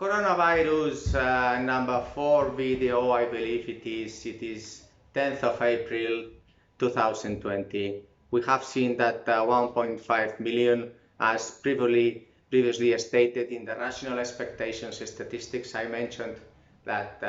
Coronavirus number 4 video, I believe it is 10th of April 2020. We have seen that 1.5 million, as previously stated in the rational expectations statistics, I mentioned that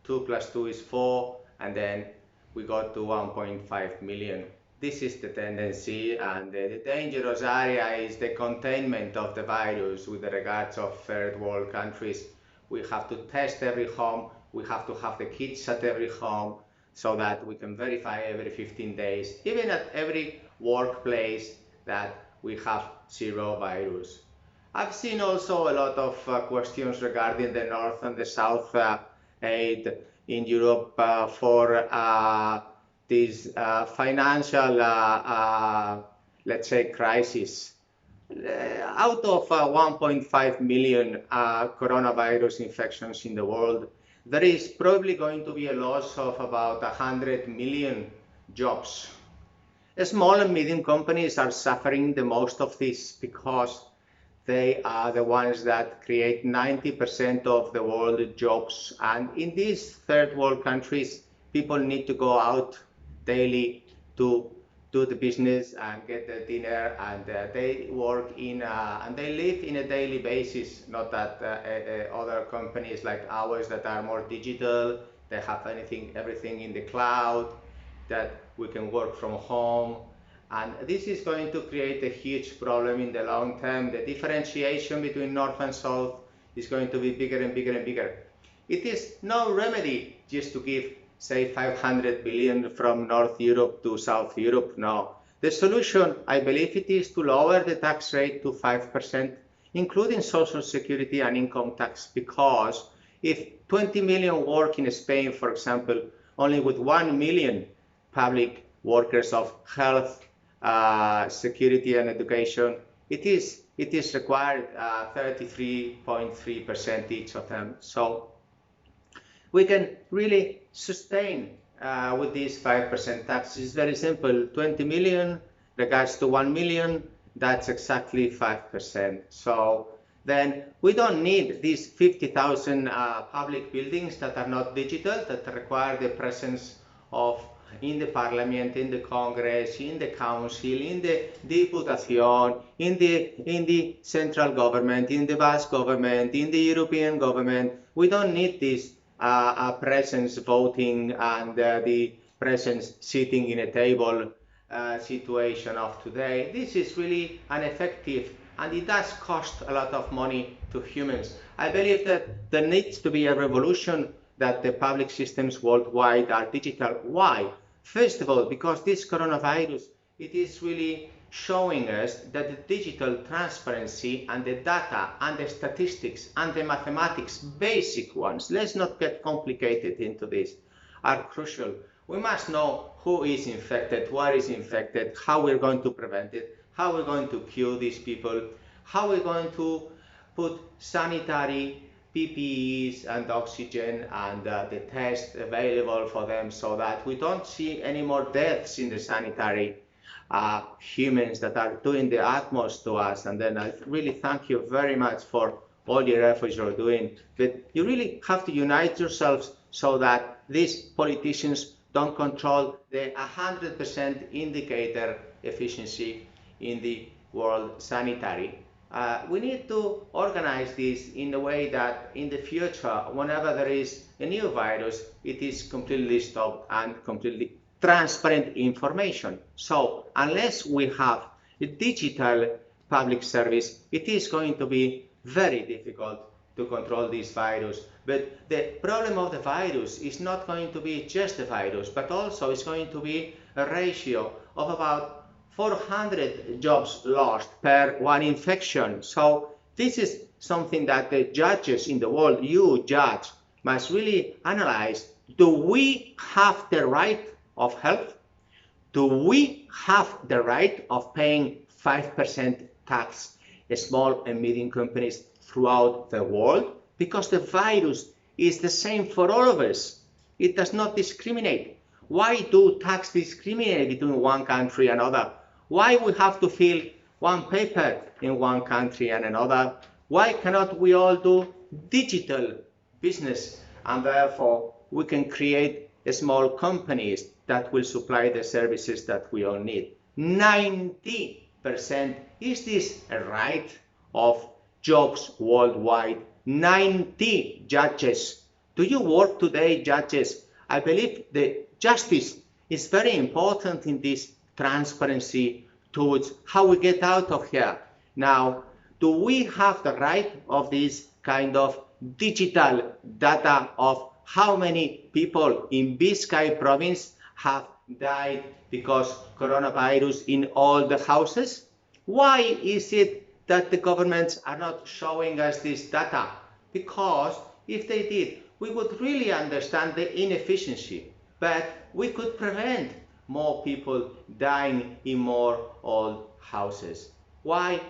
2 plus 2 is 4, and then we got to 1.5 million. This is the tendency, and the dangerous area is the containment of the virus with regards of third world countries. We have to test every home, we have to have the kits at every home so that we can verify every 15 days, even at every workplace, that we have zero virus. I've seen also a lot of questions regarding the North and the South aid in Europe for this financial, let's say, crisis. Out of 1.5 million coronavirus infections in the world, there is probably going to be a loss of about 100 million jobs. Small and medium companies are suffering the most of this because they are the ones that create 90% of the world jobs. And in these third world countries, people need to go out daily to do the business and get the dinner, and they work in and they live in a daily basis, not that other companies like ours that are more digital, they have everything in the cloud, that we can work from home. And this is going to create a huge problem in the long term. The differentiation between North and South is going to be bigger and bigger and bigger. It is no remedy just to give, say, 500 billion from North Europe to South Europe. No. The solution, I believe, it is to lower the tax rate to 5%, including social security and income tax, because if 20 million work in Spain, for example, only with 1 million public workers of health, security and education, it is required 33.3% each of them. So we can really sustain with this 5% tax. It's very simple. 20 million regards to 1 million, that's exactly 5%. So then we don't need these 50,000 public buildings that are not digital, that require the presence of in the parliament, in the Congress, in the council, in the Diputación, in the central government, in the Basque government, in the European government. We don't need this presence voting and the presence sitting in a table situation of today. This is really ineffective, and it does cost a lot of money to humans. I believe that there needs to be a revolution, that the public systems worldwide are digital. Why? First of all, because this coronavirus, it is really showing us that the digital transparency and the data and the statistics and the mathematics, basic ones, let's not get complicated into this, are crucial. We must know who is infected, what is infected, how we're going to prevent it, how we're going to cure these people, how we're going to put sanitary PPEs and oxygen and the tests available for them, so that we don't see any more deaths in the sanitary humans that are doing the utmost to us. And then I really thank you very much for all your efforts you're doing. But you really have to unite yourselves so that these politicians don't control the 100% indicator efficiency in the world sanitary. We need to organize this in a way that in the future, whenever there is a new virus, it is completely stopped and completely transparent information. So unless we have a digital public service, it is going to be very difficult to control this virus. But the problem of the virus is not going to be just the virus, but also it's going to be a ratio of about 400 jobs lost per one infection. So this is something that the judges in the world, you judge, must really analyze. Do we have the right of health? Do we have the right of paying 5% tax, small and medium companies throughout the world? Because the virus is the same for all of us. It does not discriminate. Why do tax discriminate between one country and another? Why we have to fill one paper in one country and another? Why cannot we all do digital business, and therefore we can create small companies that will supply the services that we all need? 90%. Is this a right of jobs worldwide? 90 judges. Do you work today, judges? I believe the justice is very important in this transparency towards how we get out of here. Now, do we have the right of this kind of digital data of how many people in Biscay province have died because coronavirus in all the houses? Why is it that the governments are not showing us this data? Because if they did, we would really understand the inefficiency, but we could prevent more people dying in more old houses. Why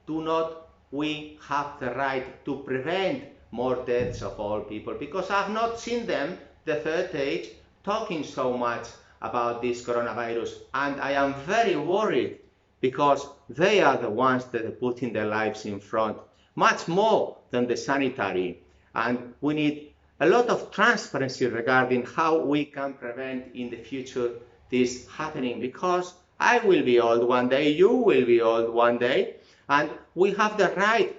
do not we have the right to prevent more deaths of old people? Because I've not seen them, the third age, talking so much about this coronavirus, and I am very worried because they are the ones that are putting their lives in front, much more than the sanitary. And we need a lot of transparency regarding how we can prevent in the future this happening, because I will be old one day, you will be old one day, and we have the right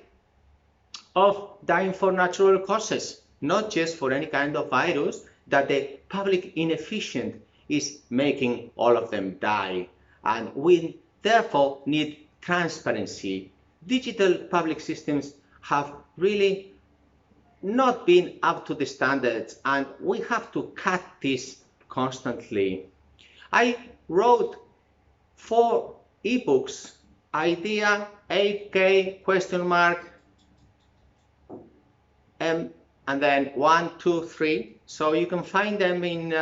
of dying for natural causes, not just for any kind of virus that the public inefficient is making all of them die. And we therefore need transparency. Digital public systems have really not been up to the standards, and we have to cut this constantly. I wrote 4 ebooks: idea, 8K, question mark, and then 1, 2, 3. So you can find them in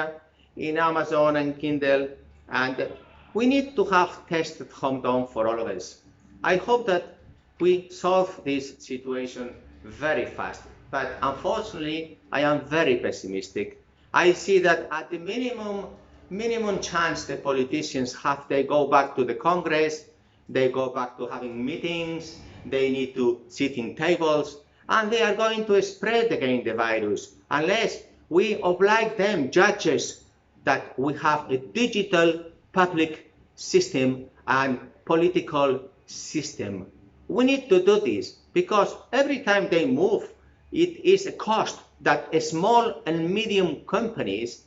Amazon and Kindle, and we need to have tested home done for all of us. I hope that we solve this situation very fast, but unfortunately I am very pessimistic. I see that at the minimum chance the politicians have, they go back to the Congress, they go back to having meetings, they need to sit in tables, and they are going to spread again the virus unless we oblige them, judges, that we have a digital public system and political system. We need to do this because every time they move, it is a cost that small and medium companies,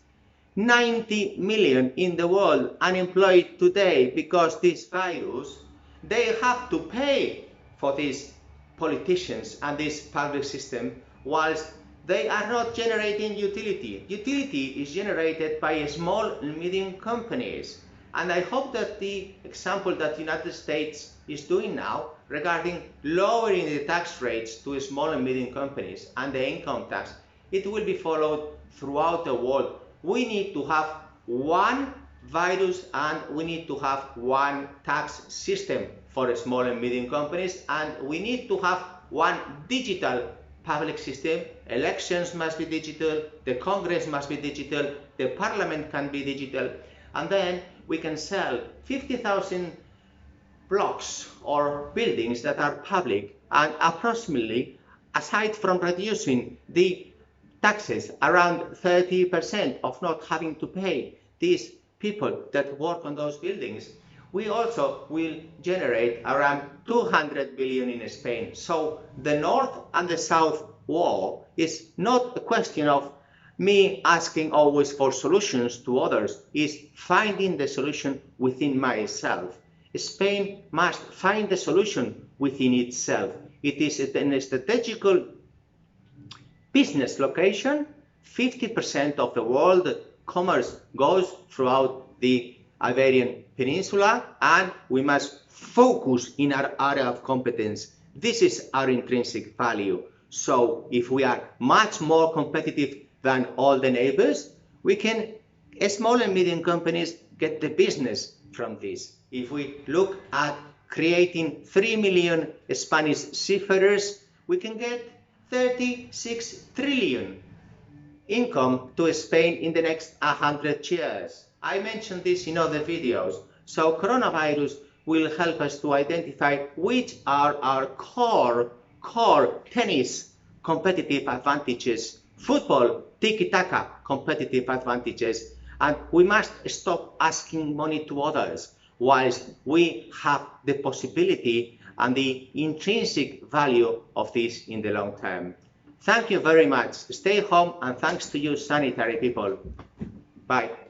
90 million in the world unemployed today because this virus, they have to pay for these politicians and this public system, whilst they are not generating utility. Utility is generated by small and medium companies. And I hope that the example that the United States is doing now regarding lowering the tax rates to small and medium companies and the income tax, it will be followed throughout the world. We need to have one virus and we need to have one tax system for small and medium companies, and we need to have one digital public system. Elections must be digital, the Congress must be digital, the Parliament can be digital, and then we can sell 50,000 blocks or buildings that are public, and approximately, aside from reducing the taxes, around 30% of not having to pay these people that work on those buildings, we also will generate around 200 billion in Spain. So the North and the South war is not a question of me asking always for solutions to others, is finding the solution within myself. Spain must find the solution within itself. It is a strategical business location. 50% of the world commerce goes throughout the Iberian Peninsula, and we must focus in our area of competence. This is our intrinsic value. So if we are much more competitive than all the neighbors, we can, small and medium companies, get the business from this. If we look at creating 3 million Spanish seafarers, we can get 36 trillion income to Spain in the next 100 years. I mentioned this in other videos. So coronavirus will help us to identify which are our core core tennis competitive advantages, football tiki-taka competitive advantages, and we must stop asking money to others whilst we have the possibility and the intrinsic value of this in the long term. Thank you very much. Stay home, and thanks to you sanitary people. Bye.